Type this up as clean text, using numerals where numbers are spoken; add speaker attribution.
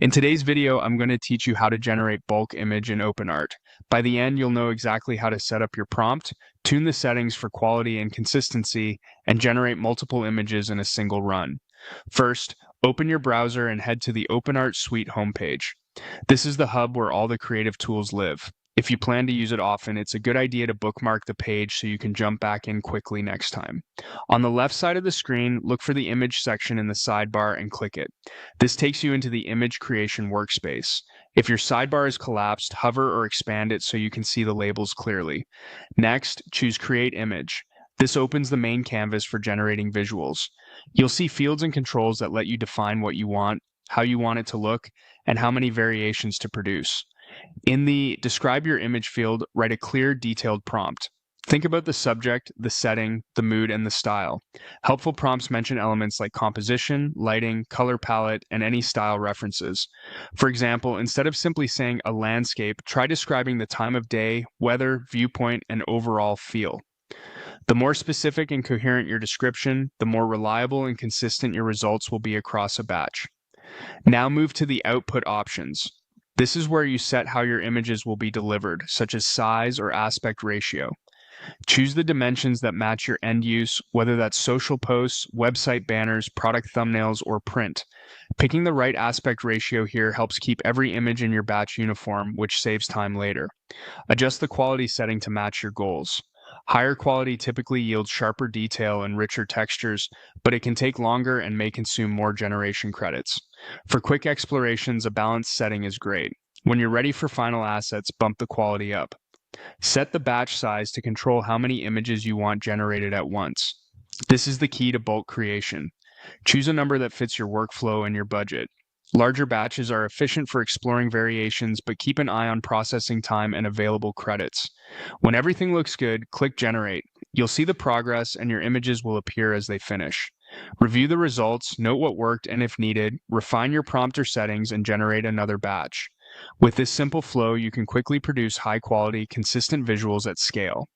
Speaker 1: In today's video, I'm going to teach you how to generate bulk image in OpenArt. By the end, you'll know exactly how to set up your prompt, tune the settings for quality and consistency, and generate multiple images in a single run. First, open your browser and head to the OpenArt Suite homepage. This is the hub where all the creative tools live. If you plan to use it often, it's a good idea to bookmark the page so you can jump back in quickly next time. On the left side of the screen, look for the image section in the sidebar and click it. This takes you into the image creation workspace. If your sidebar is collapsed, hover or expand it so you can see the labels clearly. Next, choose Create Image. This opens the main canvas for generating visuals. You'll see fields and controls that let you define what you want, how you want it to look, and how many variations to produce. In the Describe Your Image field, write a clear, detailed prompt. Think about the subject, the setting, the mood, and the style. Helpful prompts mention elements like composition, lighting, color palette, and any style references. For example, instead of simply saying a landscape, try describing the time of day, weather, viewpoint, and overall feel. The more specific and coherent your description, the more reliable and consistent your results will be across a batch. Now move to the output options. This is where you set how your images will be delivered, such as size or aspect ratio. Choose the dimensions that match your end use, whether that's social posts, website banners, product thumbnails, or print. Picking the right aspect ratio here helps keep every image in your batch uniform, which saves time later. Adjust the quality setting to match your goals. Higher quality typically yields sharper detail and richer textures, but it can take longer and may consume more generation credits. For quick explorations, a balanced setting is great. When you're ready for final assets, bump the quality up. Set the batch size to control how many images you want generated at once. This is the key to bulk creation. Choose a number that fits your workflow and your budget. Larger batches are efficient for exploring variations, but keep an eye on processing time and available credits. When everything looks good, click Generate. You'll see the progress and your images will appear as they finish. Review the results, note what worked, and if needed, refine your prompt or settings and generate another batch. With this simple flow, you can quickly produce high-quality, consistent visuals at scale.